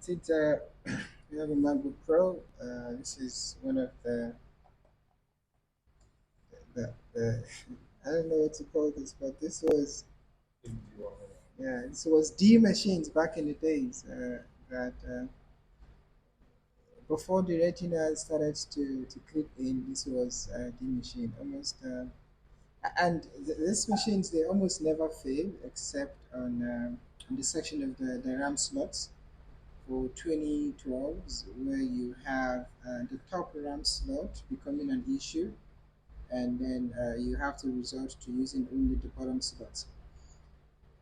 Since we have a MacBook Pro, this is one of the I don't know what to call this, but this was this was D machines back in the days that before the Retina started to click in. This was D machine almost, these machines they almost never fail except on the section of the RAM slots for 2012s where you have the top RAM slot becoming an issue, and then you have to resort to using only the bottom slots.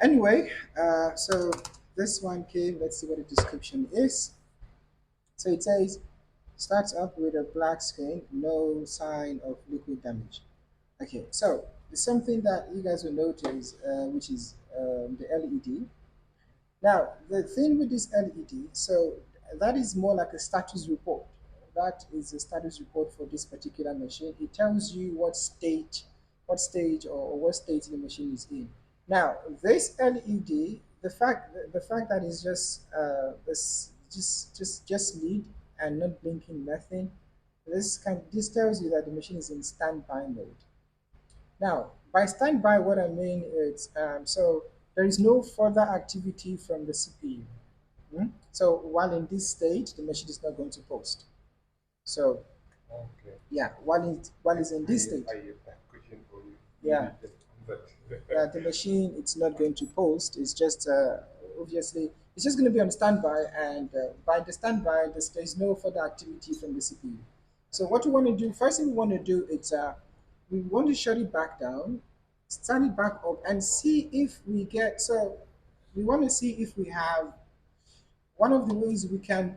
Anyway, so this one came. Let's see what the description is. So it says, starts up with a black screen, no sign of liquid damage. Okay, so something that you guys will notice, which is the LED. Now, the thing with this LED, so that is more like a status report. That is a status report for this particular machine. It tells you what stage or what state the machine is in. Now, this LED, the fact that it's just lit and not blinking nothing, this tells you that the machine is in standby mode. Now, by standby, what I mean is so there is no further activity from the CPU. So while in this stage, the machine is not going to post. So Okay. yeah, while it's in this stage, I have a question for you. yeah, Maybe just on the that. machine it's not going to post. It's just obviously it's just going to be on standby, and by the standby, there's no further activity from the CPU. So what we want to do first thing we want to do is we want to shut it back down, start it back up, and see if we get so we want to see if we have one of the ways we can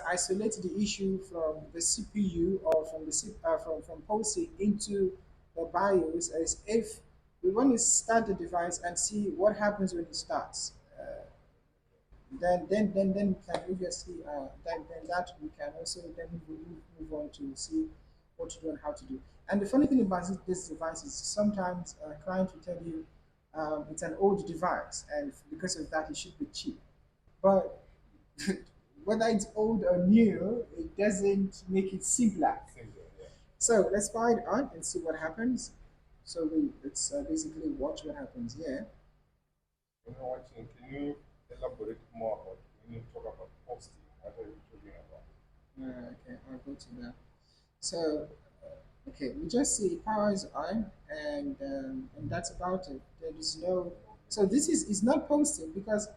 isolate the issue from the CPU or from from posting into the BIOS is if we want to start the device and see what happens when it starts. Then we can obviously then that we can also then move on to see what to do and how to do. And the funny thing about this device is sometimes a client will tell you it's an old device and because of that it should be cheap. But whether it's old or new, it doesn't make it simpler. Simple, yeah. So let's fire it on and see what happens. So let's basically watch what happens here. You know what? Can you elaborate more about when you talk about posting? What are you talking about? Okay, I'll go to that. So, okay, we just see power is on, and that's about it. There is no. So this is not posting because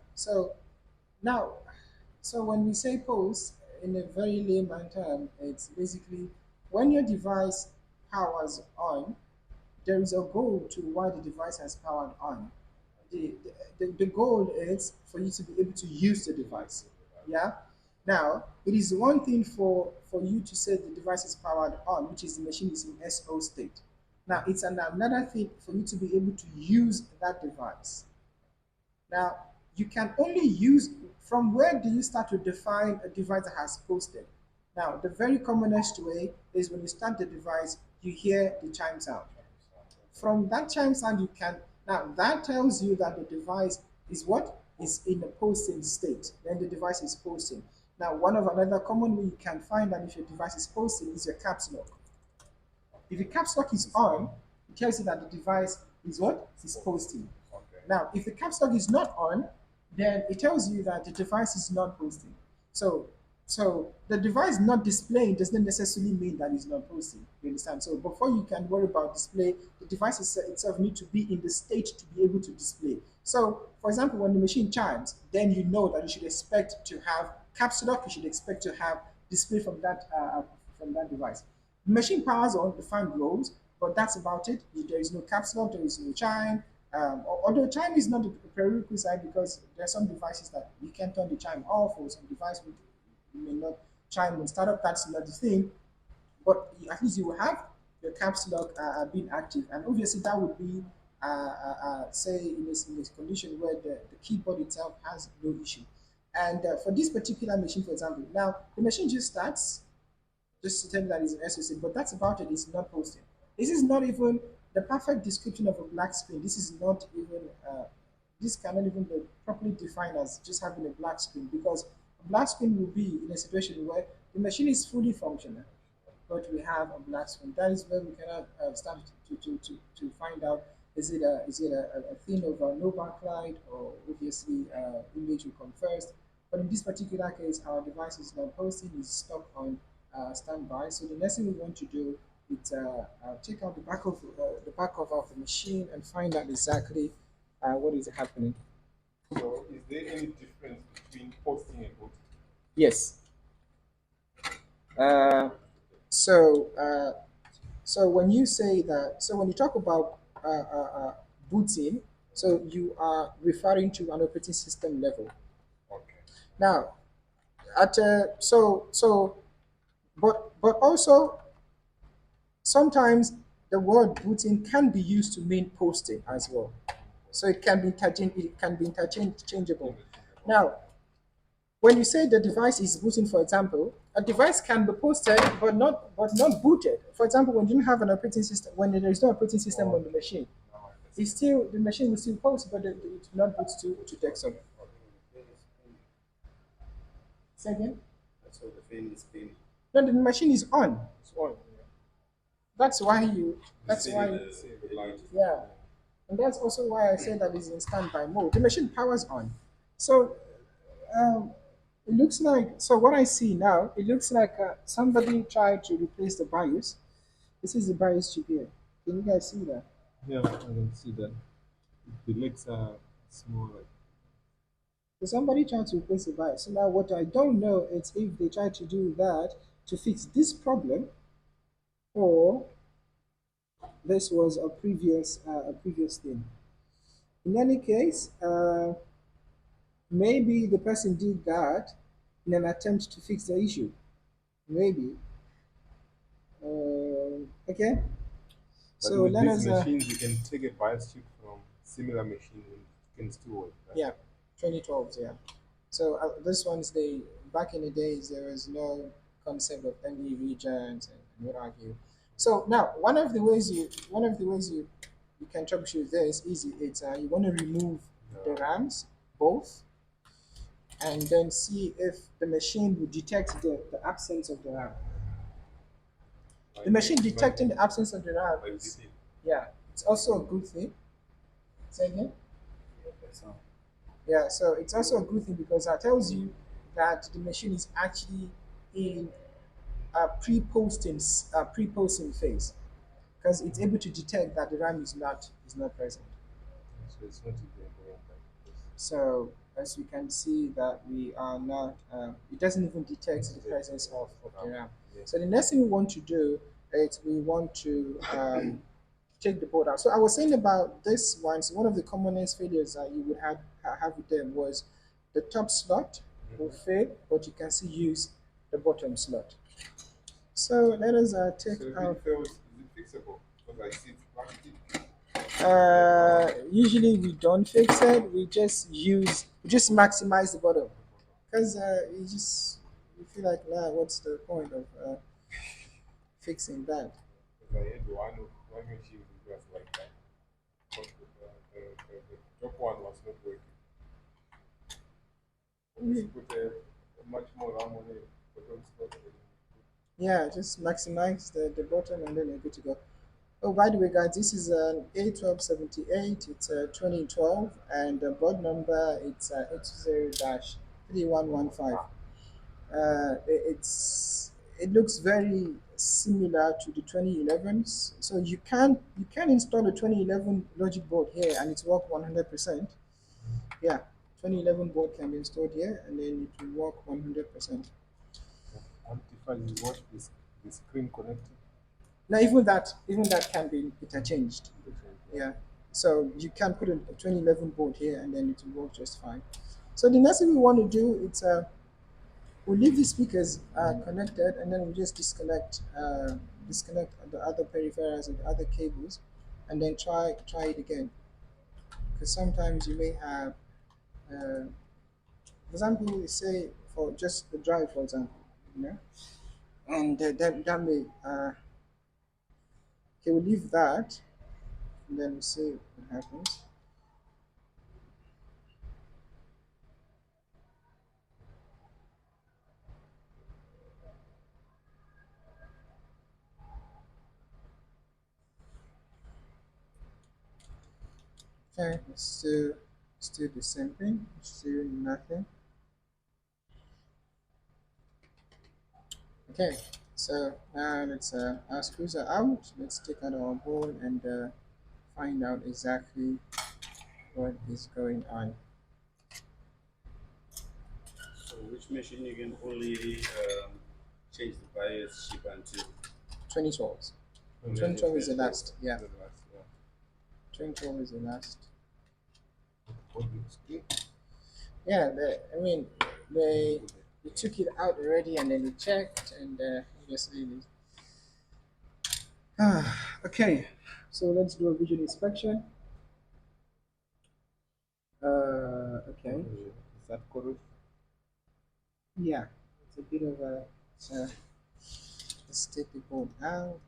now so when we say post in a very layman term, it's basically when your device powers on, there is a goal to why the device has powered on. The goal is for you to be able to use the device. Yeah. Now, it is one thing for you to say the device is powered on, which is the machine is in SO state. Now, it's another thing for you to be able to use that device. Now, you can only use from where do you start to define a device that has posted? Now, the very commonest way is when you start the device, you hear the chime sound. From that chime sound, you can now that tells you that the device is what is in a posting state. Then the device is posting. Now, one of another common way you can find that if your device is posting is your caps lock. If the caps lock is on, it tells you that the device is what is posting. Okay. Now, if the caps lock is not on, then it tells you that the device is not posting. So, so the device not displaying does not necessarily mean that it's not posting. You understand? So before you can worry about display, the device itself need to be in the state to be able to display. So, for example, when the machine chimes, then you know that you should expect to have caps lock. You should expect to have display from that device. The machine powers on, the fan blows, but that's about it. There is no caps lock, there is no chime. Although chime is not a prerequisite because there are some devices that you can turn the chime off, or some device you may not chime when startup. That's not the thing, but at least you will have your caps lock being active, and obviously that would be say in this condition where the keyboard itself has no issue. And for this particular machine, for example, now the machine just starts, just to tell you that it's an SOC, but that's about it. It's not posting. This is not even the perfect description of a black screen. This is not even, this cannot even be properly defined as just having a black screen because A black screen will be in a situation where the machine is fully functional, but we have a black screen. That is where we cannot start to find out is it a thing of no backlight, or obviously image will come first. But in this particular case, our device is not posting, is stuck on standby. So the next thing we want to do is check out the back cover of the machine and find out exactly what is happening. So is there any difference between posting and booting? Yes. Uh, so so when you say that, so when you talk about booting, so you are referring to an operating system level. Okay. Now, at but also sometimes the word booting can be used to mean posting as well. So it can be interchangeable. Now, when you say the device is booting, for example, a device can be posted but not booted. For example, when you don't have an operating system, when there is no operating system on the machine, it's still the machine will still post, but it will not boot to desktop. Say again? So the fan is spinning. No, the machine is on. It's on. That's why you. That's See why. the light. Yeah, and that's also why I say that it's in standby mode. The machine powers on. So um, it looks like, so what I see now, it looks like somebody tried to replace the BIOS. This is the BIOS chip here. Can you guys see that? Yeah, I can see that. The legs are small. Like, So somebody tried to replace the BIOS. So now what I don't know is if they tried to do that to fix this problem, or this was a previous thing. In any case, maybe the person did that in an attempt to fix the issue. Maybe. Okay. but So with let these us. machines, you can take a bias chip from similar machine and it can still work. Right? Yeah, 2012s. Yeah. So this one's back in the days there was no concept of MD regions and what have you. So now one of the ways you can troubleshoot this easy. It's you want to remove the RAMs both, and then see if the machine will detect the absence of the RAM. The machine detecting the absence of the RAM Like is, DP. yeah, it's also a good thing. Say again? Yeah, so it's also a good thing because that tells you that the machine is actually in a pre-posting phase, because it's able to detect that the RAM is not present. So it's not even going like this. So as we can see that we are not, it doesn't even detect the presence of the RAM. Yes. So the next thing we want to do is we want to take the board out. So I was saying about this one. So one of the commonest failures that you would have with them was the top slot will fail, but you can still use the bottom slot. So let us take So if out. it fails, is it fixable? Because I see it's plastic. Usually we don't fix it. We just maximize the bottom, because you feel like, nah, what's the point of fixing that? Because I had one machine was like that. But the top one was not working. You put a much more RAM on it, but don't slot it. Yeah, just maximize the bottom and then you're good to go. Oh, by the way, guys, this is an A1278. It's a 2012, and the board number it's 820-3115. It looks very similar to the 2011s. So you can install a 2011 logic board here and it's work 100%. Yeah, 2011 board can be installed here and then it will work 100%. Amplifier is what is the screen connected. Now even that can be interchanged. Yeah. So you can put a 2011 board here and then it will work just fine. So the next thing we want to do is we'll leave the speakers connected and then we'll just disconnect the other peripherals and the other cables, and then try it again, because sometimes you may have, for example, say for just the drive, for example, you know, and that may okay, we'll leave that and then we'll see what happens. Okay, it's still the same thing. Still nothing. Okay, so now let's our screws are out. Let's take out our board and find out exactly what is going on. So which machine you can only change the bias chip until 2012. And then 2012 is the it's last. Yeah, the last, yeah. 2012 is the last. What looks good. Yeah, I mean, they took it out already and then they checked and obviously okay, so let's do a visual inspection. Okay, Is that correct? yeah, it's a bit of a let's take the board out.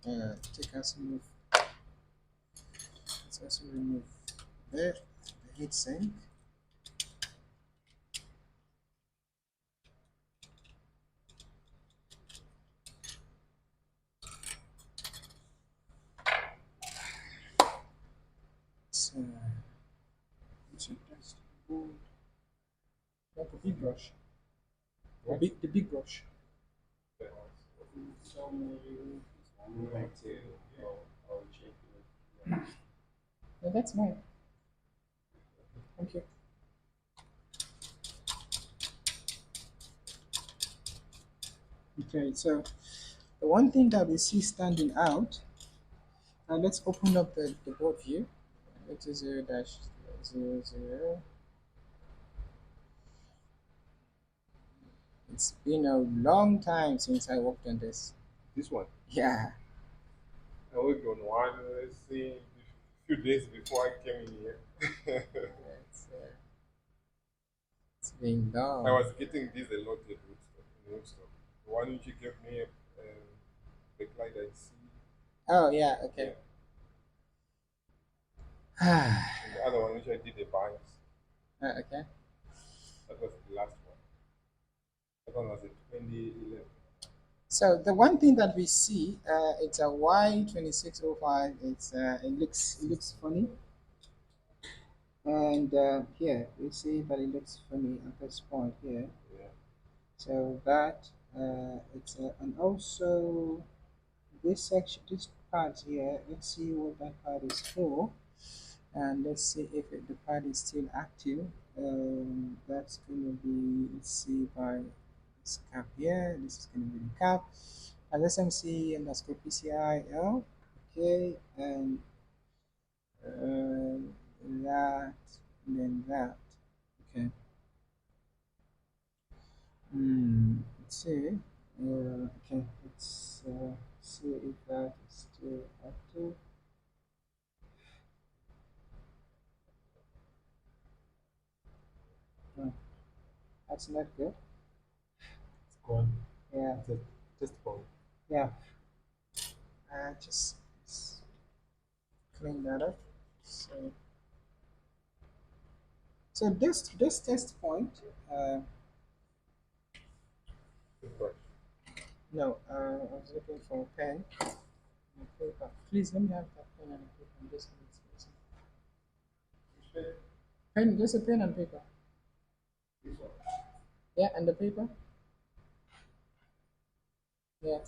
Take out some of, let's also remove the heat sink. So let's adjust the board. Like a big brush. The big brush. so like I'll check it. No, that's mine. Thank you. Okay, so the one thing that we see standing out, let's open up the board view. It is 0 dash 00. It's been a long time since I worked on this. This one. Yeah, I worked on one, let's see, a few days before I came in here. it's been long. I was getting this a lot at Woodstock. The one which you gave me, the client I see, Oh, yeah, okay. and the other one which I did a bias. Okay. That was the last one. That one was in 2011. So the one thing that we see, it's a Y2605. It looks funny, and here we see that it looks funny at this point here. Yeah. So that it's and also this section, this part here. Let's see what that part is for, and let's see if the part is still active. That's gonna be, let's see, by this cap here. This is gonna be the cap. SMC underscore PCIL. Okay, and that, and then that. Okay. Let's see. Okay, let's see if that is still active. Oh, that's not good. It's gone. Yeah, Just gone. yeah. Just clean that up. So, so this test point. Goodbye. No, I was looking for a pen and a paper. Please let me have that pen and a paper. I'm just pen, just a pen and paper. This one. Yeah, and the paper. Yeah.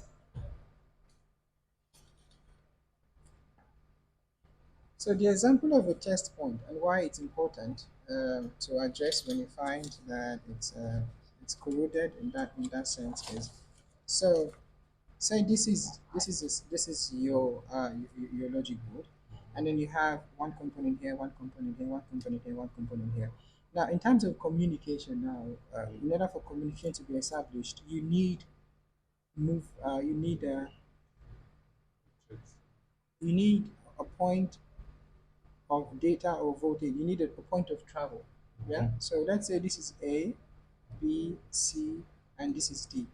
So the example of a test point and why it's important to address when you find that it's corroded in that sense is, so say this is your logic board, and then you have one component here, one component here, one component here, one component here. Now, in terms of communication, now in order for communication to be established, move you need you need a point of data or voltage. You need a point of travel. Yeah. So let's say this is A, B, C, and this is D.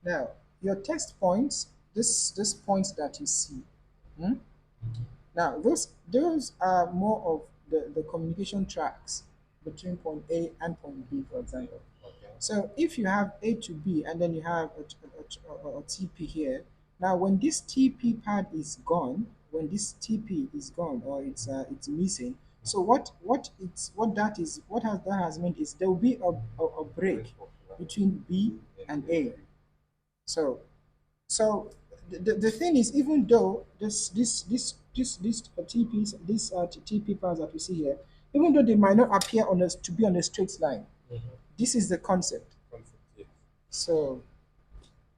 Now your test points, this points that you see. Hmm? Now those are more of the communication tracks between point A and point B, for example. Okay. So if you have A to B and then you have a TP here, now when this TP pad is gone, when this TP is gone or it's missing. So what that has meant is there will be a break between B and A. So the thing is, even though this TPs, these TP paths that we see here, even though they might not appear on us to be on a straight line, this is the concept. Concept, yes. So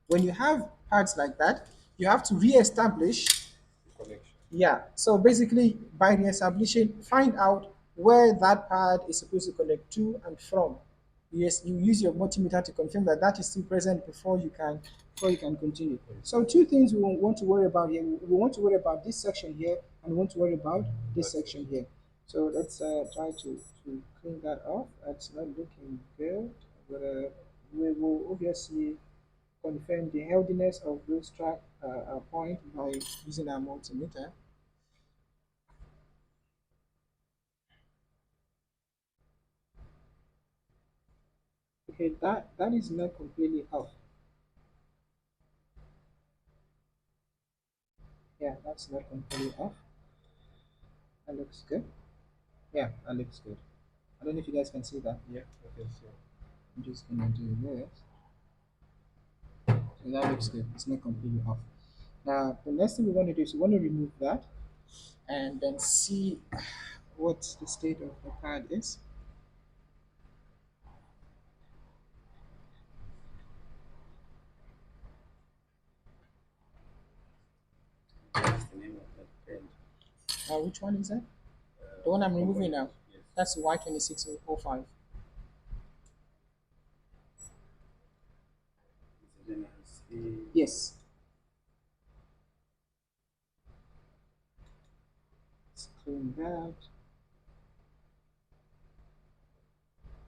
when you have paths like that, you have to re-establish. The connection. Yeah. So basically, by re-establishing, find out where that pad is supposed to connect to and from. Yes, you use your multimeter to confirm that that is still present before you can continue. So two things we want to worry about here. We want to worry about this section here, and we want to worry about this section here. So let's try to clean that off. That's not looking good, but we will obviously confirm the healthiness of those track point by using our multimeter. Okay, that is not completely off. Yeah, that's not completely off. That looks good. Yeah, that looks good. I don't know if you guys can see that. Yeah, I can see. I'm just gonna do this. So that looks good. It's not completely off. Now the next thing we want to do is we want to remove that and then see what the state of the pad is. What's the name of that pen? Which one is that? The one I'm removing now. Yes. That's Y2605. Then I see. Yes. Let's clean that.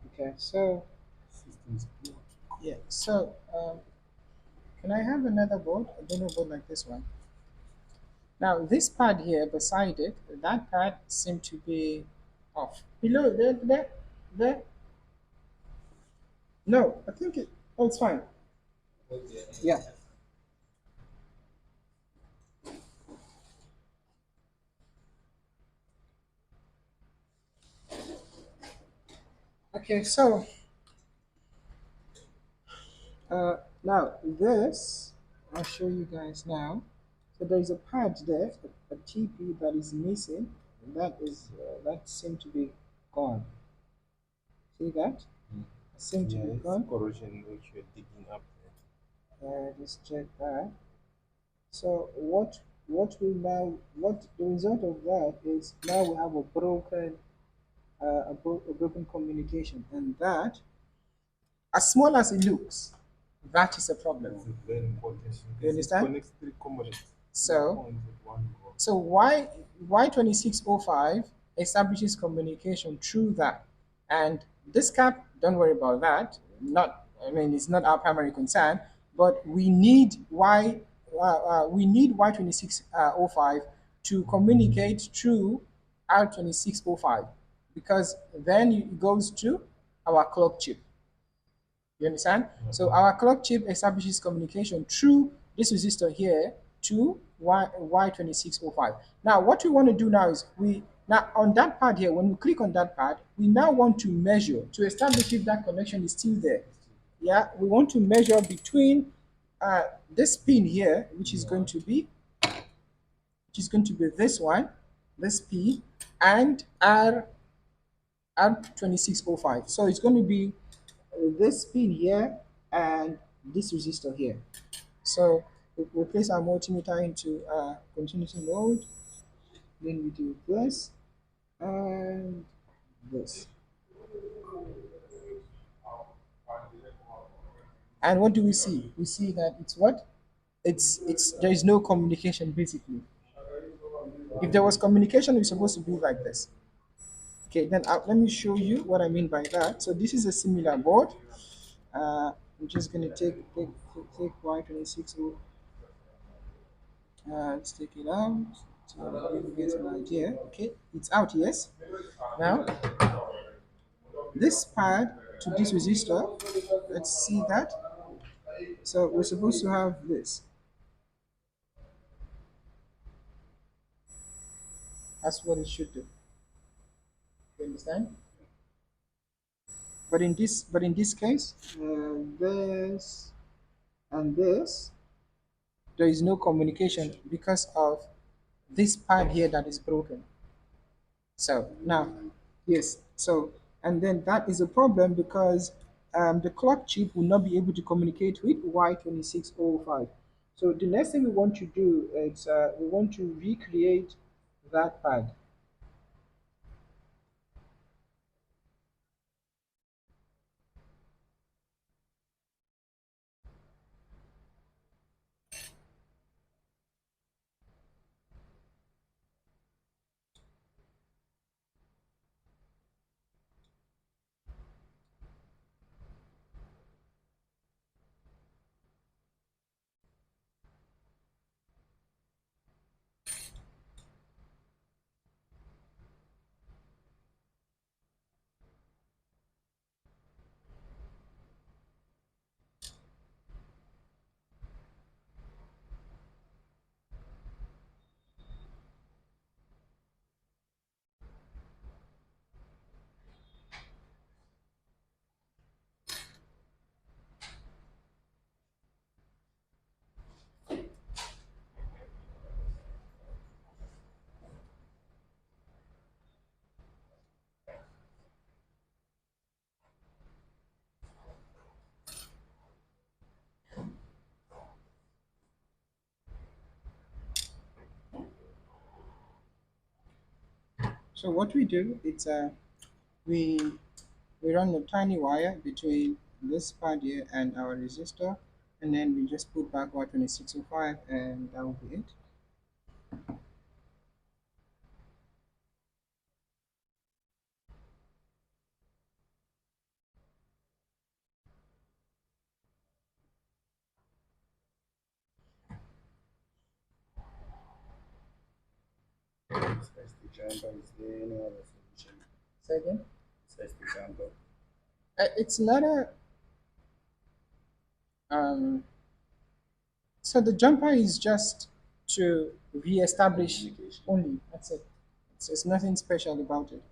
Okay, so Systems block. yeah, so can I have another board? I don't know a board like this one. Now this pad here beside it, that pad seemed to be off. Below there. No, I think it. Oh, it's fine. Yeah. Okay, so now this, I'll show you guys now. So there is a pad there, a TP that is missing. That seemed to be gone. See that? Seemed to Yeah, be it's gone. corrosion which you're digging up there. Just check that. So what the result of that is now we have a broken communication, and that, as small as it looks, that is a problem. That's very important. You understand? It connects three components. So Points at one go. so Y2605 establishes communication through that, and this cap, don't worry about that. Not, I mean, it's not our primary concern, but we need Y2605 to communicate through R2605, because then it goes to our clock chip. You understand? So our clock chip establishes communication through this resistor here to Y2605. Now what we want to do now is now on that pad here, when we click on that pad, we now want to measure to establish if that connection is still there. Yeah, we want to measure between this pin here, which is going to be this one, this P, and R2605. So it's going to be this pin here and this resistor here. So we'll place our multimeter into continuity mode. Then we do this and this. And what do we see? We see that it's what? It's there is no communication basically. If there was communication, it's supposed to be like this. Okay, then let me show you what I mean by that. So this is a similar board. I'm just gonna take Y26. Let's take it out to give you guys an idea. Okay, it's out. Yes. Now this pad to this resistor. Let's see that. So we're supposed to have this. That's what it should do. You understand? But in this case, this and this, there is no communication because of this pad here that is broken. So now, yes, so and then that is a problem because the clock chip will not be able to communicate with Y2605. So the next thing we want to do is we want to recreate that pad. So what we do is we we run a tiny wire between this pad here and our resistor, and then we just put back Y2605, and that will be it. Besides the jumper, is there any other solution? Say again. Besides the jumper, It's not a um, so the jumper is just to re-establish communication. only. That's it. It's nothing special about it.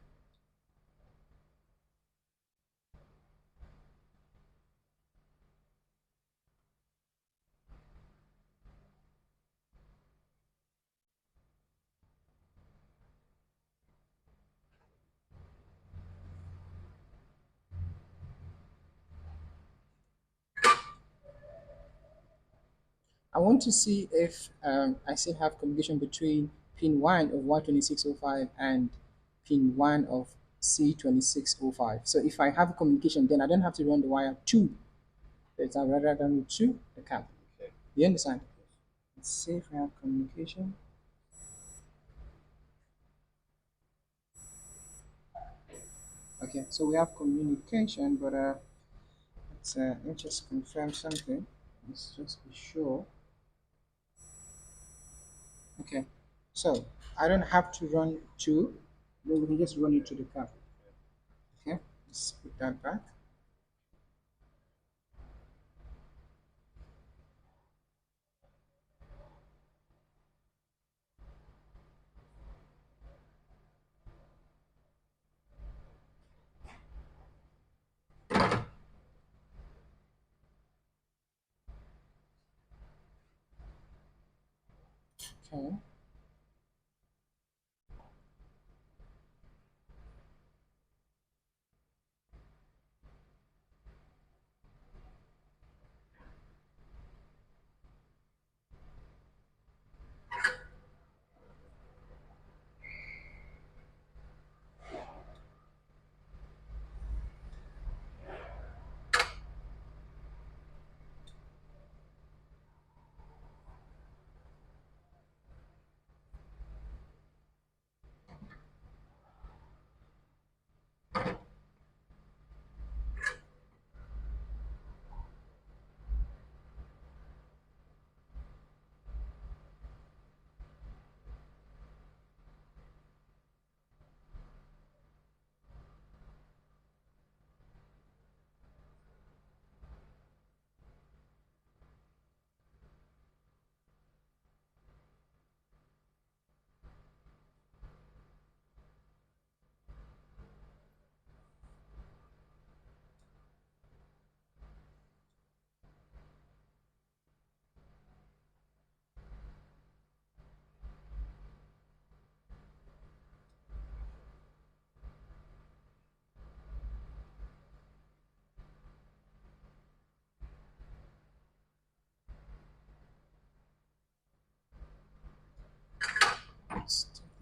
I want to see if I still have communication between pin 1 of Y2605 and pin 1 of C2605. So if I have communication, then I don't have to run the wire to it. I rather run it to the cap. Okay. You understand? Let's see if we have communication. Okay, so we have communication, but let's just confirm something. Let's just be sure. Okay, so I don't have to run to, then we can just run it to the cap. Okay, let's put that back. Okay,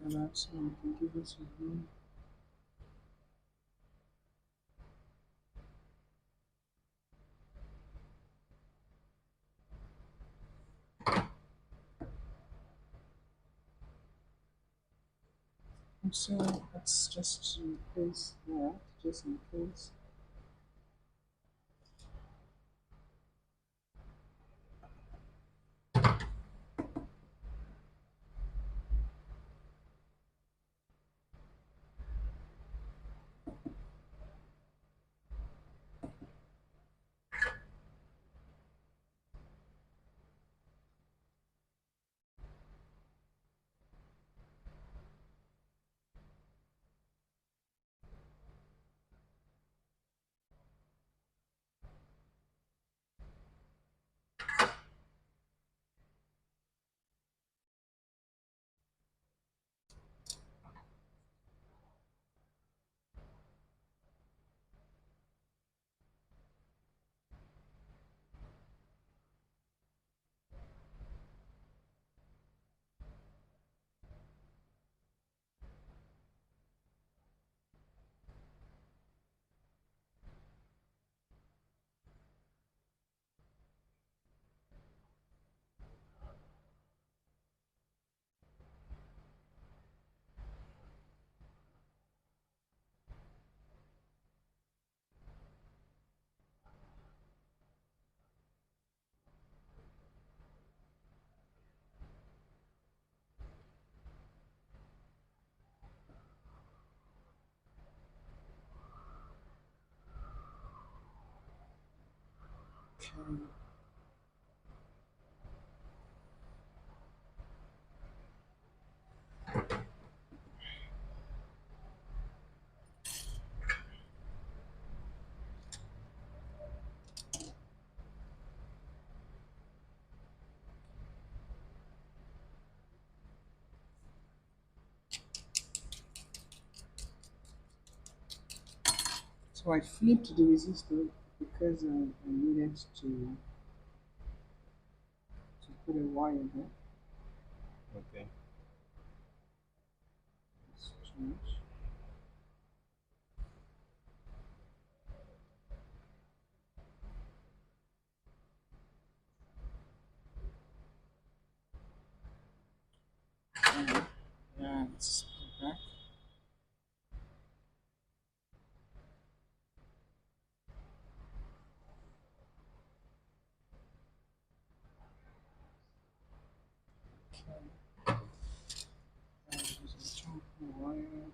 And that's so you can give us a room. And so let's just replace that just in case. Okay. So I flipped the resistor because I needed to put a wire there. Okay. It's too much. Yeah, let's go back. Okay. There's a chunk of wire.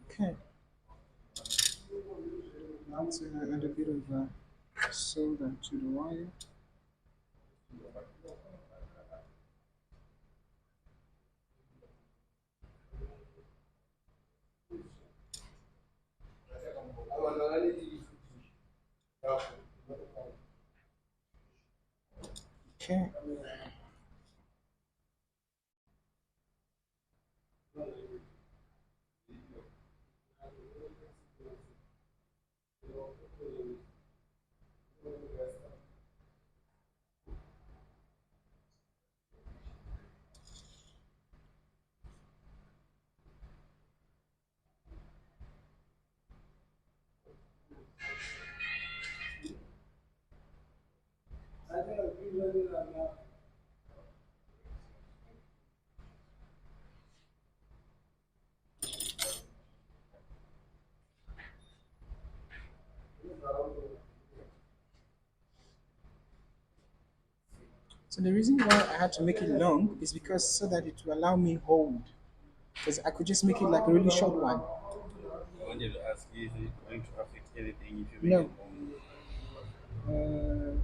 Okay. Now to add a bit of solder to the wire. Okay. So the reason why I had to make it long is because so that it will allow me hold. Because I could just make it like a really short one. I wanted to ask, is it going to affect anything if you make it No. long? Uh,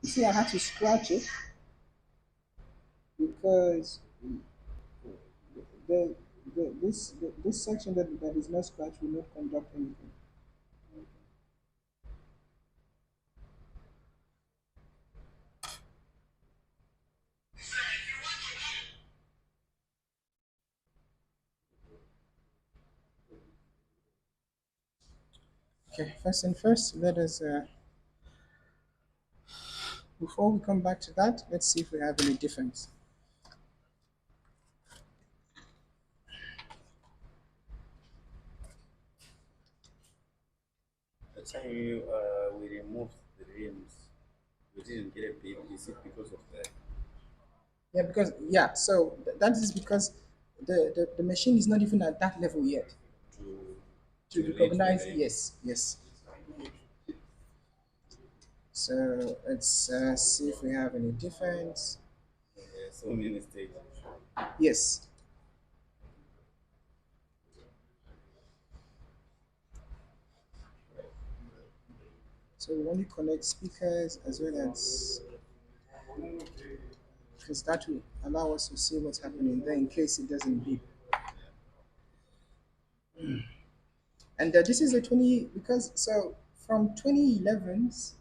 you see, I had to scratch it because the, this section that is not scratched will not conduct anything. Okay, first and first, let us, before we come back to that, let's see if we have any difference. The time we removed the rims, we didn't get a bit. Is it because of that? Yeah, because, yeah, so that is because the machine is not even at that level yet To to to read the recognize, rim? yes, yes. So let's see if we have any difference. Yeah, so many stages. Yes. So we only connect speakers as well as, because that will allow us to see what's happening there in case it doesn't beep. And this is a 20, because so from 2011s,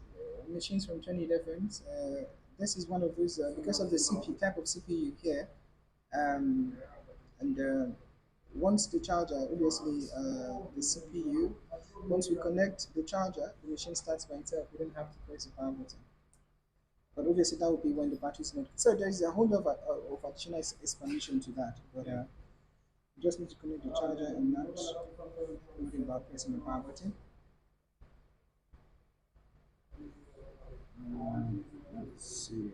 machines from 2011s, this is one of those, because of the CP type of CPU here, um, and once the charger, obviously the CPU, once we connect the charger, the machine starts by itself. We don't have to press the power button. But obviously that would be when the battery is not. So there's a whole lot of additional explanation to that. But you just need to connect the charger and not worry about pressing the power button. Let's see.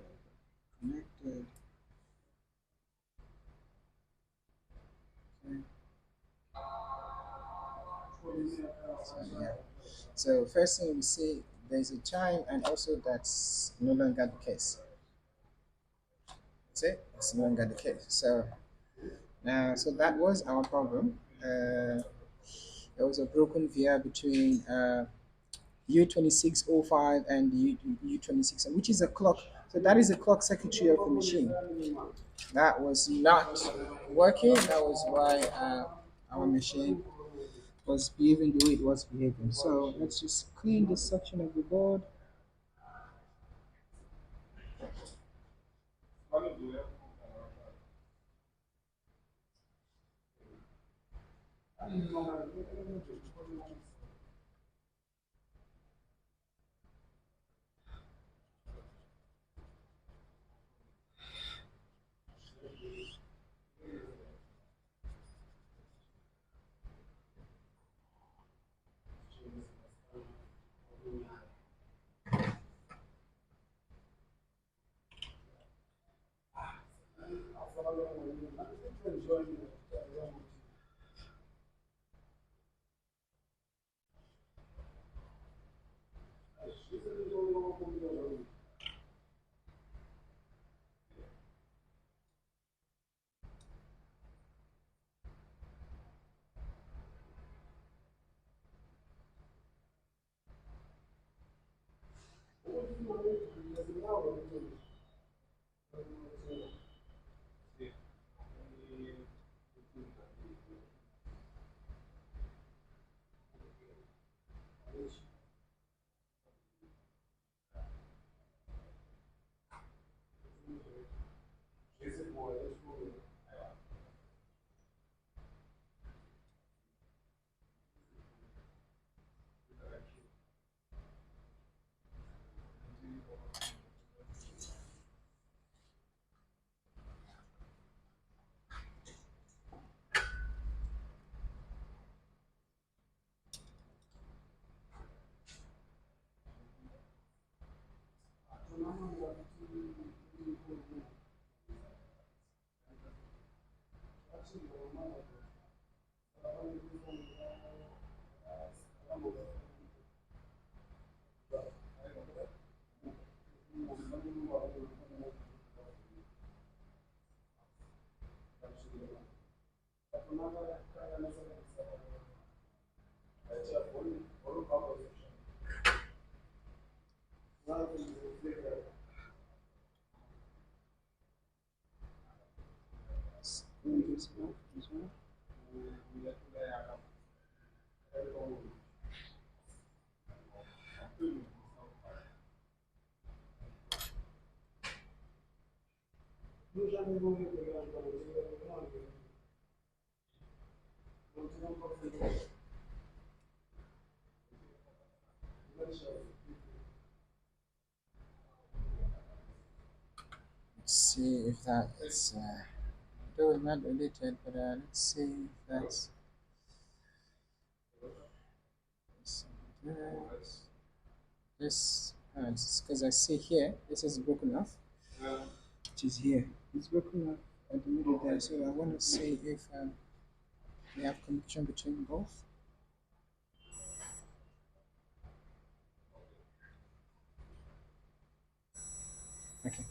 Connected. Okay. So, yeah. So first thing we see, there's a chime, and also that's no longer the case. That's it. It's no longer the case. So so that was our problem. There was a broken via between U2605 and U26, which is a clock. So that is a clock circuitry of the machine. That was not working. That was why our machine was behaving the way it was behaving. So let's just clean this section of the board. This one, this one. Let's see if that is. Though it's not deleted, but let's see if that's. This. This. Because I see here, this is broken off. Which is here. It's broken off at the middle there, so I want to see if we have connection between both. Okay.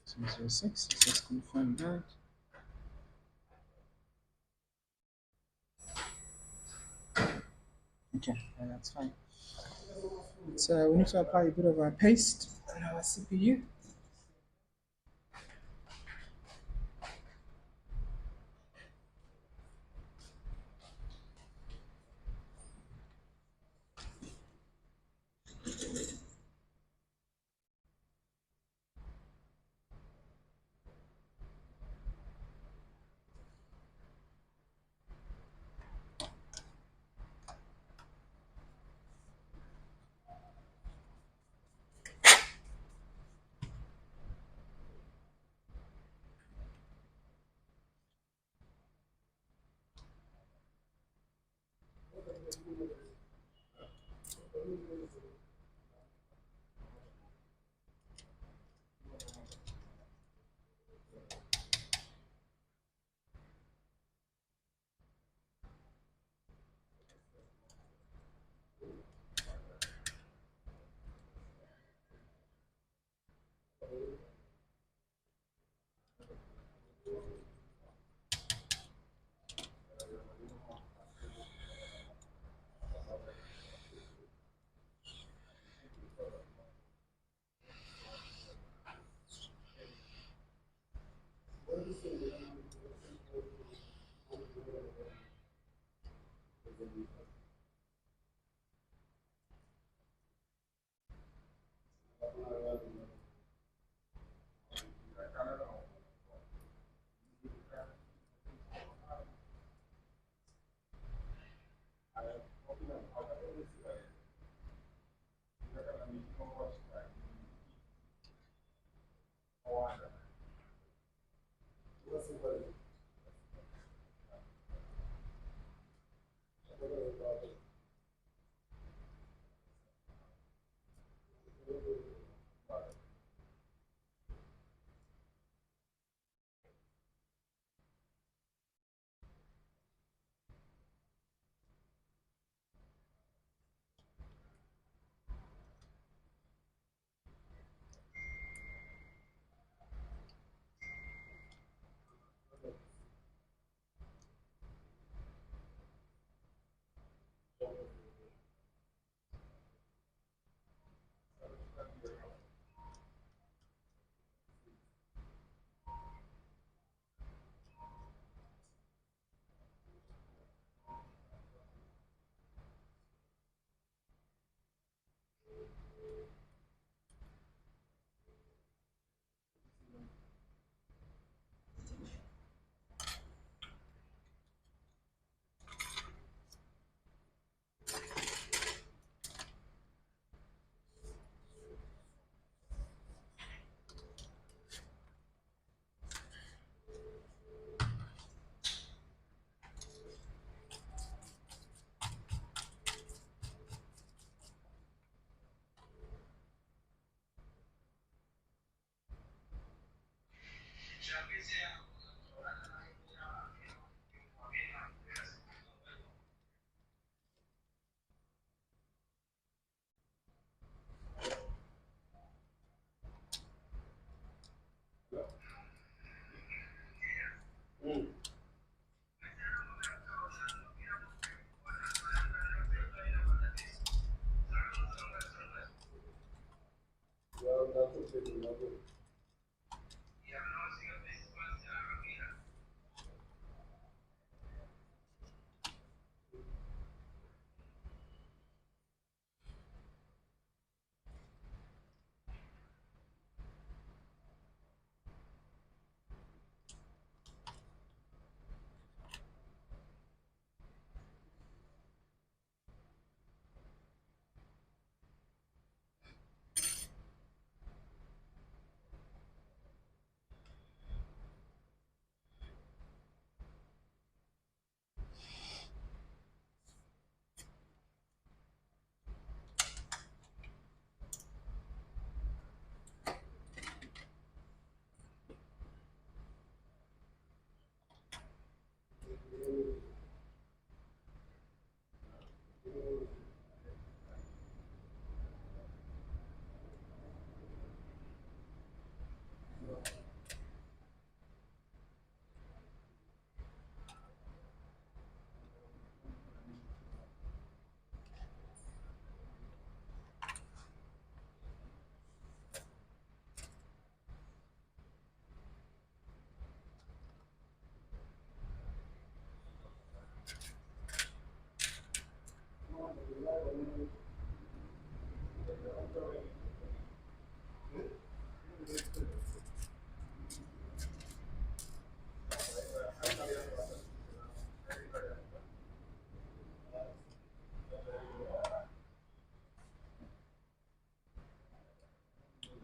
So 06, let's just confirm that. Okay, and that's fine. So we need to apply a bit of a paste on our CPU.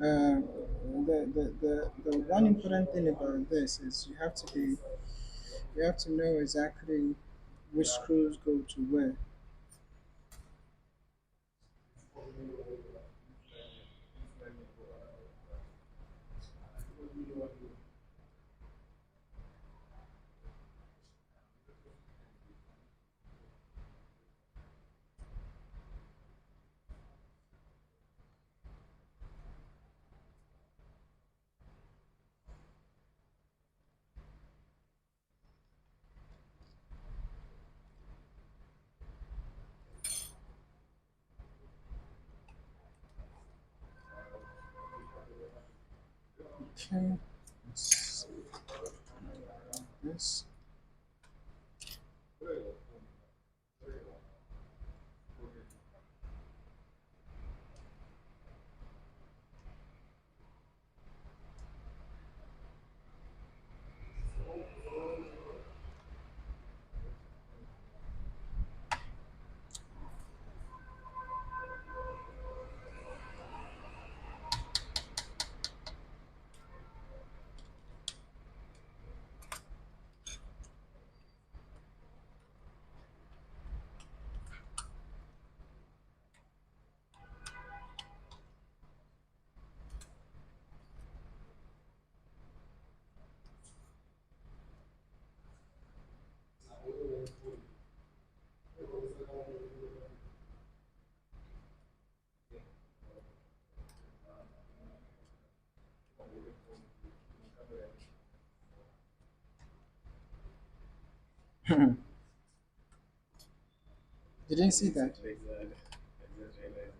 Uh, the one important thing about this is you have to know exactly which screws go to where. Okay, let's see this. Didn't see that. Exactly. I just realized.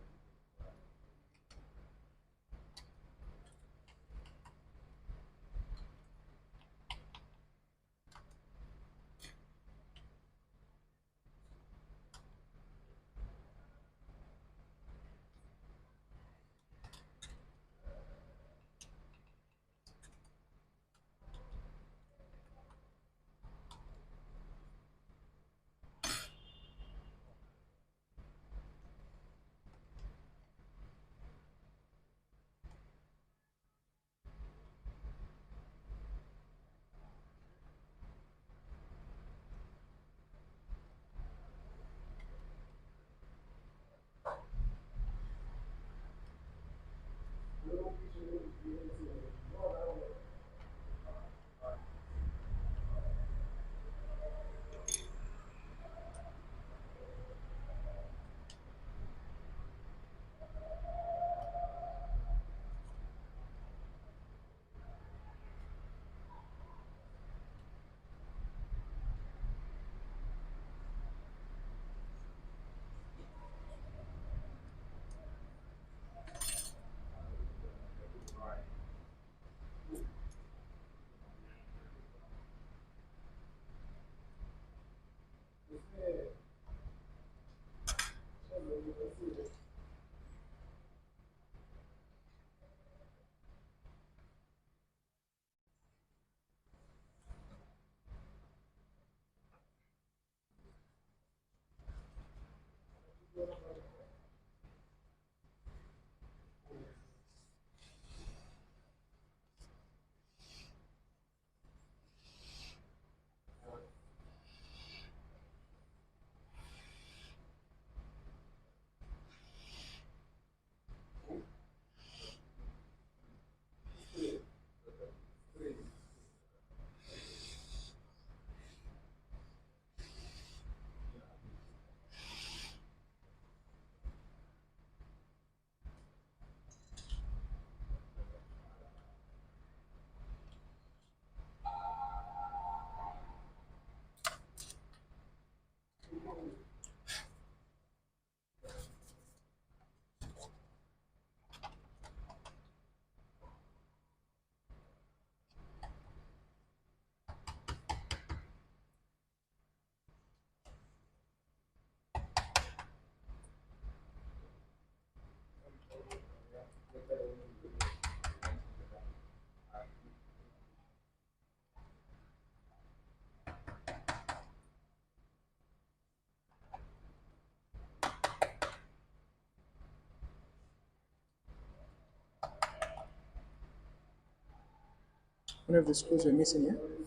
One of the screws were missing, yeah? There was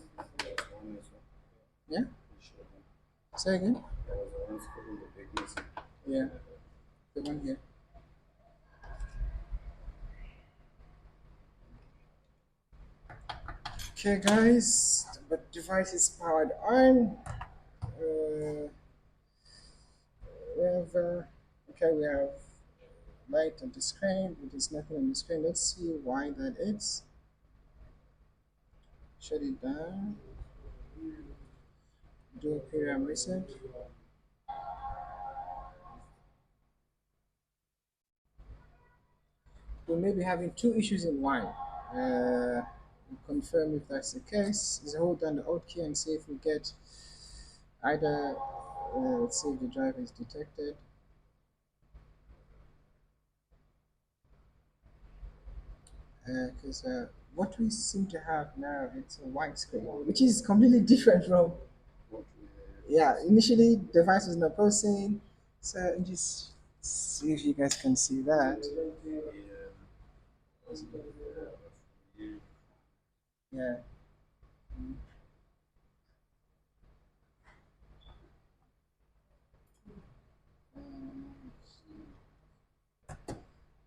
one as well. Yeah? We showed them. Say again? There was one screw in the big missing. Yeah, the one here. Okay, guys, the device is powered on. We have, okay, we have light on the screen, but there's nothing on the screen. Let's see why that is. Shut it down. Do a period reset. We may be having two issues in one. Confirm if that's the case. Is hold down the Alt key and see if we get either. Let's see if the driver is detected. Because what we seem to have now it's a white screen, which is completely different from What yeah. Initially, the device was not posting, so just see if you guys can see that. we Yeah.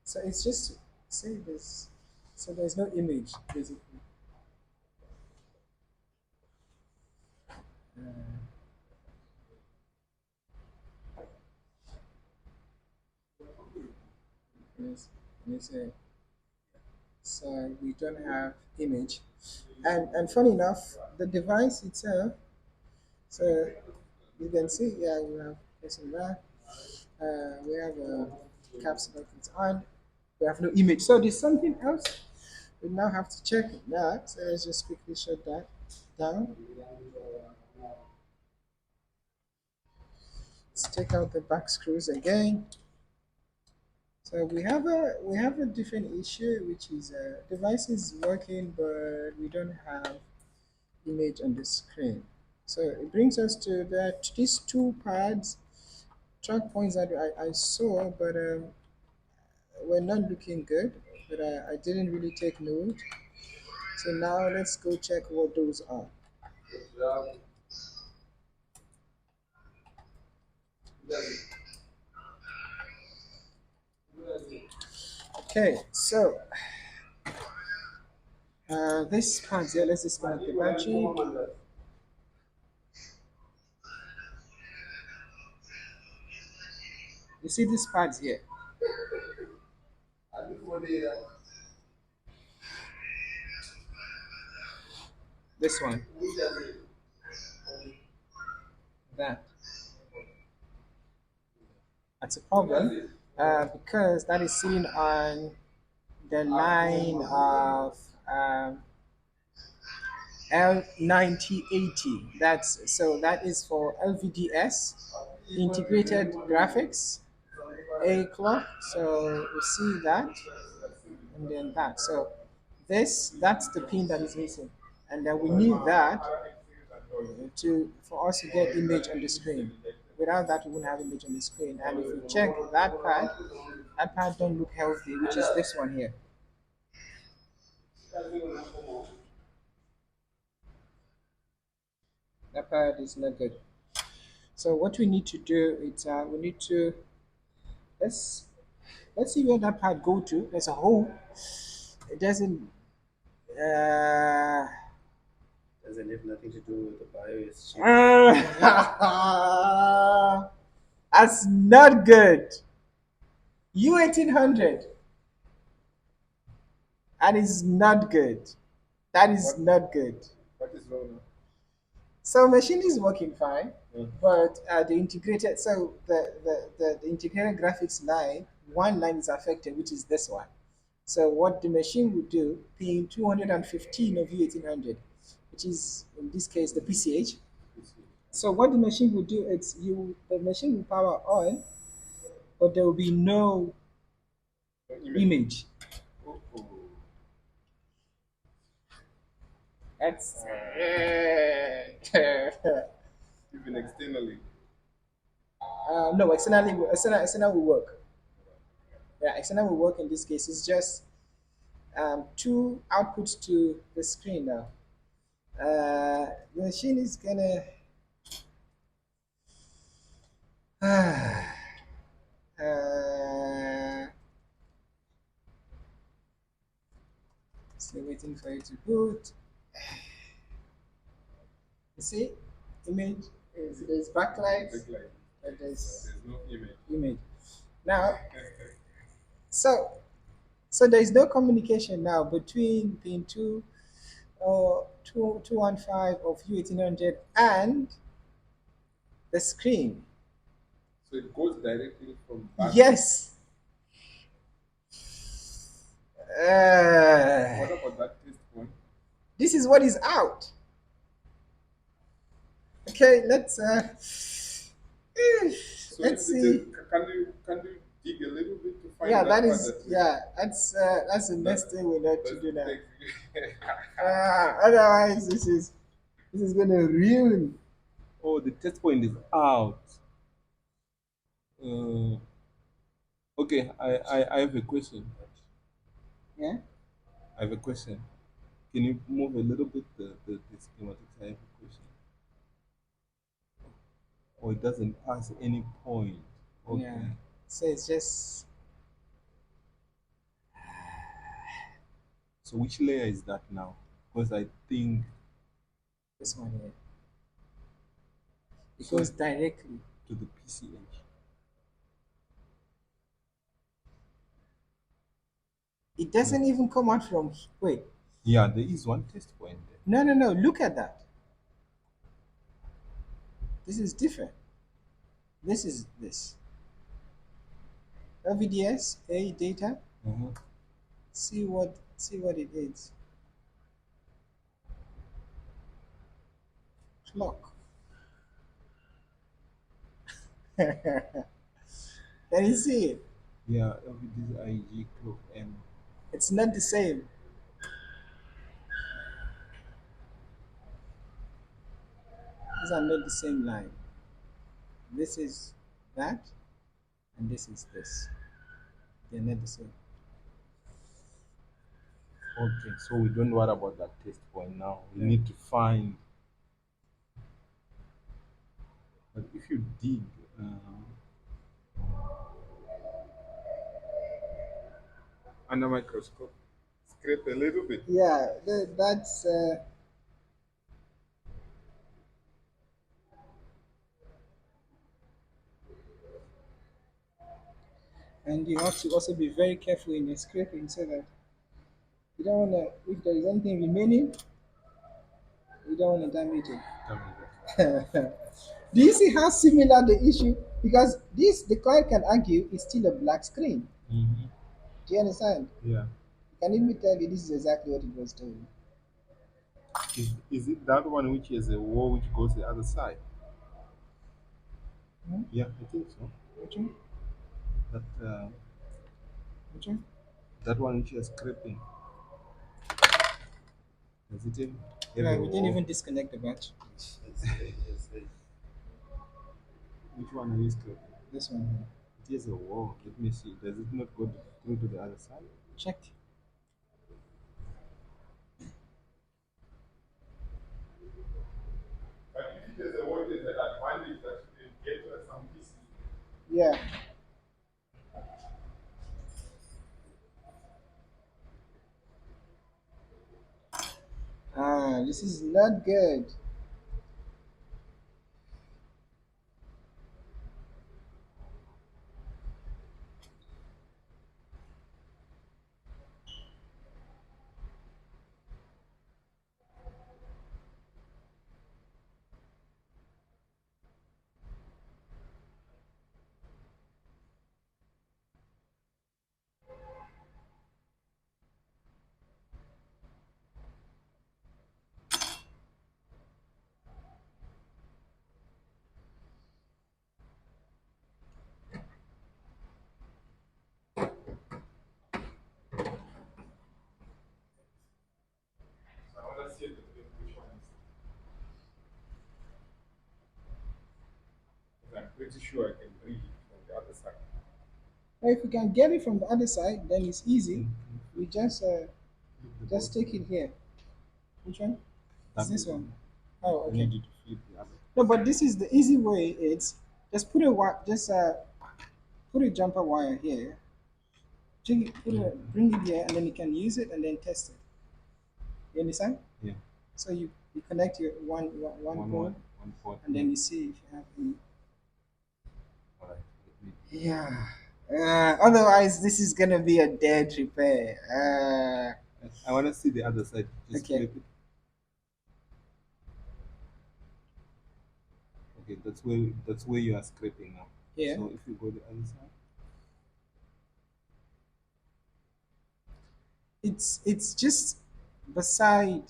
So it's just say this. So there's no image basically. Yes. Yes. So we don't have image, and funny enough, the device itself. So you can see, yeah, we have this and that. We have a caps lock it's on. We have no image. So there's something else. We now have to check that. So let's just quickly shut that down. Let's take out the back screws again. So we have a different issue, which is device is working, but we don't have image on the screen. So it brings us to that these two pads track points that I saw, but were not looking good. But I didn't really take note. So now let's go check what those are. Okay, so this part here, let's disconnect the battery. You see this part here. This one. That. That's a problem because that is sitting on the line of L9080. That is for LVDS, integrated graphics, A clock. So you see that, and then that. So that's the pin that is missing, and then we need that to for us to get image on the screen. Without that, we won't have image on the screen. And if you check that pad don't look healthy, which is this one here. That pad is not good. So what we need to do is we need to let's let's see where that pad go to. There's a hole. It doesn't. Uh, doesn't have nothing to do with the BIOS chip. that's not good. U1800. That is not good. That is What not good. what is wrong now? So machine is working fine, Mm. but the integrated so the integrated graphics line, one line is affected, which is this one. So what the machine would do, pin 215 of U1800, which is in this case the PCH. So what the machine will do is the machine will power on, but there will be no image. Oh, oh. That's Even externally. no external will work. Yeah, external will work in this case. It's just two outputs to the screen now. The machine is gonna still waiting for it to boot. You see, image is there's backlight, Backlight. and there's There's no image. image. Now, so so there is no communication now between pin 215 of U1800 and the screen. So it goes directly from back. Yes. What about that test point? This is what is out. Okay, let's So let's is it see. can you dig a little bit to find Yeah, that that part is that that's the next thing we need to do now. takes- Otherwise, this is gonna ruin. Oh, the test point is out. Uh, okay, I have a question. Yeah. I have a question. Can you move a little bit the schematics? I have a question. Or it doesn't pass any point. Okay. Yeah. So it's just So which layer is that now? Because I think this one here. It So- goes directly. to the PCH. It doesn't even come out from. Wait. Yeah, there is one test point there. No. Look at that. This is different. This is this. LVDS, A data. Mhm. See what it is. Clock. Can you see it? Yeah, LVD's IG clock M. It's not the same. These are not the same line. This is that, and this is this. They're not the same. Okay, so we don't worry about that test point now. We Yeah. need to find. But if you dig, under microscope, scrape a little bit. Yeah, that's. And you have to also be very careful in your scraping so that you don't want to, if there is anything remaining, you don't want to damage it. Do you see how similar the issue? Because this, the client can argue, is still a black screen. Mm-hmm. Do you understand? Yeah. Can even tell you this is exactly what it was doing. Is it that one which is a wall which goes the other side? Hmm? Yeah, I think so. Which one? That Which one? that one which is scraping. Does it have Yeah, a we didn't wall? even disconnect the batch. Which one are you scraping? This one. It is a wall. Let me see. Does it not go through to the other side? Check. But if there's a wall, there's an advantage that you can get some pieces. Yeah. This is not good. So I want to see which one is. Because I'm pretty sure I can read it from the other side. Well, if we can get it from the other side, then it's easy. We just Just take it here. Which one? Is this one? Oh, I okay. need you to flip the other. No, but this is the easy way. It's just put a jumper wire here. Bring it here, and then you can use it and then test it. You understand? Yeah. So you connect your one port, One port. and then you see if you have any. All right. Yeah. Otherwise, this is gonna be a dead repair. I want to see the other side. Just Okay. flip it. Okay, that's where you are scraping now. Yeah. So if you go the other side. It's just beside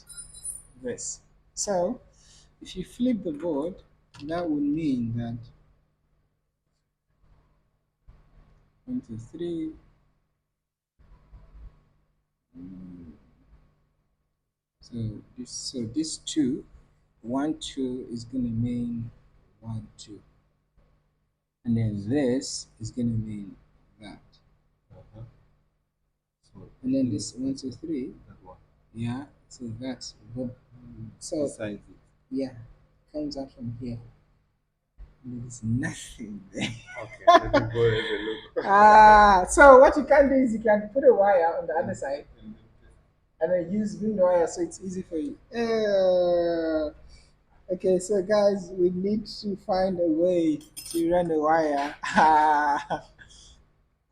this. So if you flip the board, that would mean that 1, 2, 3. So this 2, 1, 2 is gonna mean 1, 2, and then this is gonna mean that, Uh-huh. So and then this 1, 2, 3. that one. Yeah. So that's but so Besides it. yeah, comes out from here. There's nothing there. Okay, let me go have a look. So what you can do is you can put a wire on the other side and then bring the wire so it's easy for you. Okay, so guys, we need to find a way to run the wire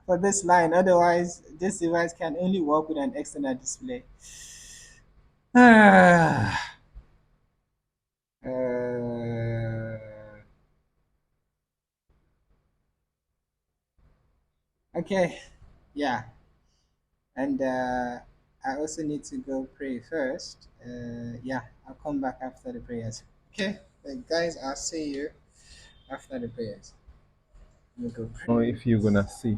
for this line. Otherwise, this device can only work with an external display. Uh, okay, yeah. And I also need to go pray first. Yeah, I'll come back after the prayers. Okay, guys, I'll see you after the prayers. Let me go Or pray. if you're gonna see.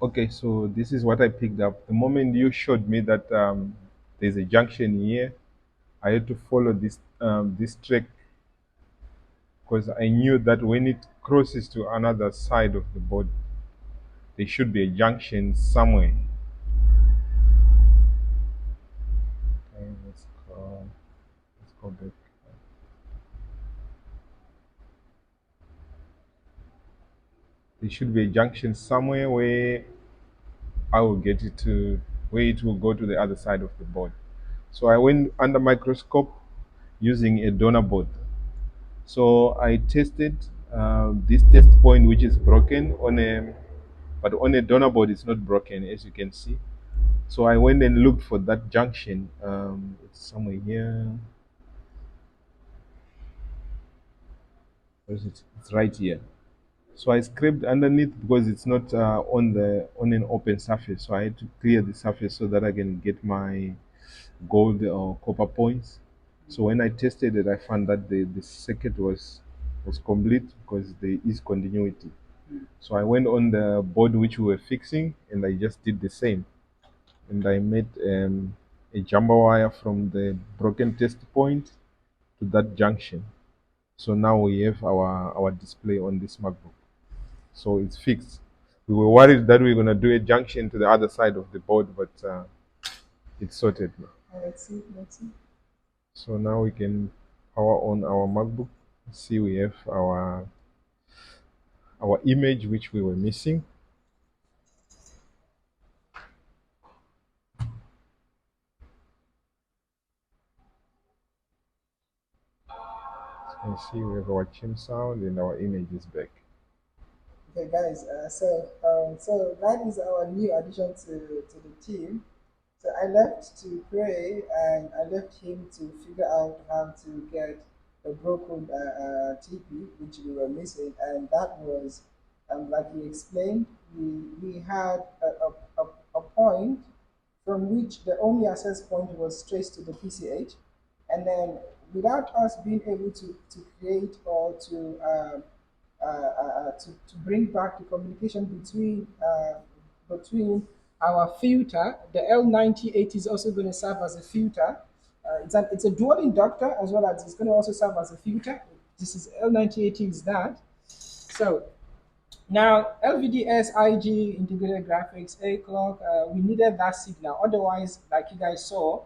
Okay, so this is what I picked up. The moment you showed me that there's a junction here, I had to follow this track because I knew that when it crosses to another side of the board, there should be a junction somewhere. Okay, let's go back. There should be a junction somewhere where I will get it to where it will go to the other side of the board. So I went under microscope using a donor board. So I tested this test point which is broken but on a donor board it's not broken as you can see. So I went and looked for that junction. It's somewhere here. Where is it? It's right here. So I scraped underneath because it's not on an open surface. So I had to clear the surface so that I can get my gold or copper points. So when I tested it, I found that the circuit was complete because there is continuity. So I went on the board which we were fixing and I just did the same. And I made a jumper wire from the broken test point to that junction. So now we have our display on this MacBook. So it's fixed. We were worried that we were going to do a junction to the other side of the board, but it's sorted now. Let's see. Let's see. So now we can power on our MacBook. See, we have our image which we were missing. So you can see we have our chim sound and our image is back. Okay, guys. So that is our new addition to the team. So I left to pray, and I left him to figure out how to get the broken TP, which we were missing, and that was, like he explained, we had a point from which the only access point was traced to the PCH, and then without us being able to create or to bring back the communication between our filter. The L9080 is also going to serve as a filter. It's a dual inductor as well as it's going to also serve as a filter. This is L9080 is that. So Now, LVDS, IG, integrated graphics, A clock, we needed that signal. Otherwise, like you guys saw,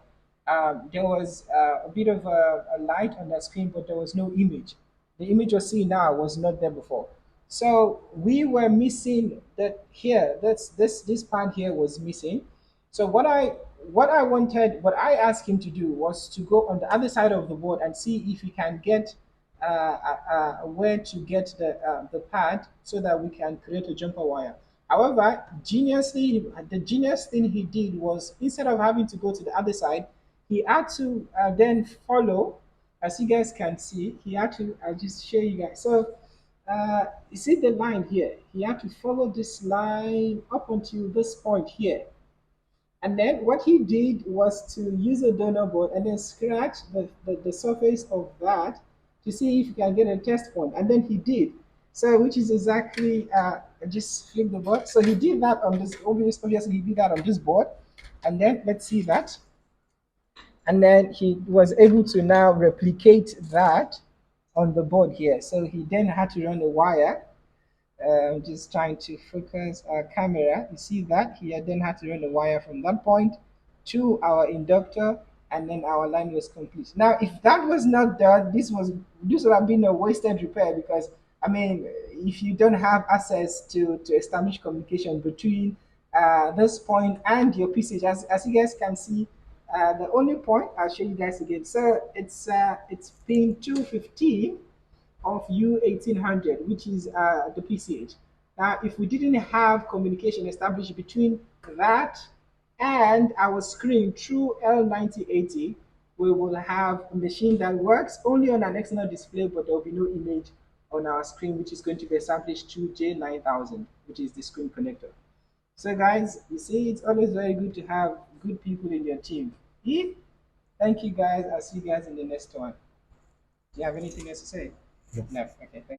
there was a bit of a light on the screen, but there was no image. The image you're seeing now was not there before. So we were missing that here. This part here was missing. So what I asked him to do was to go on the other side of the board and see if he can get where to get the pad so that we can create a jumper wire. However, the genius thing he did was instead of having to go to the other side, he had to then follow, as you guys can see, he had to, I'll just show you guys. So you see the line here, he had to follow this line up until this point here. And then what he did was to use a donor board and then scratch the surface of that to see if he can get a test point. And then he did. So which is exactly just flip the board. So he did that on this obviously he did that on this board. And then let's see that. And then he was able to now replicate that on the board here. So he then had to run a wire, just trying to focus our camera. You see that he then had to run the wire from that point to our inductor, and then our line was complete. Now, if that was not done, this would have been a wasted repair because I mean, if you don't have access to establish communication between this point and your PCH, as you guys can see, the only point I'll show you guys again. So it's pin 215 of U1800, which is the PCH. Now, if we didn't have communication established between that and our screen through L9080, we will have a machine that works only on an external display, but there will be no image on our screen, which is going to be established through J9000, which is the screen connector. So, guys, you see, it's always very good to have good people in your team. Thank you, guys. I'll see you guys in the next one. Do you have anything else to say? No. No. Okay. Thank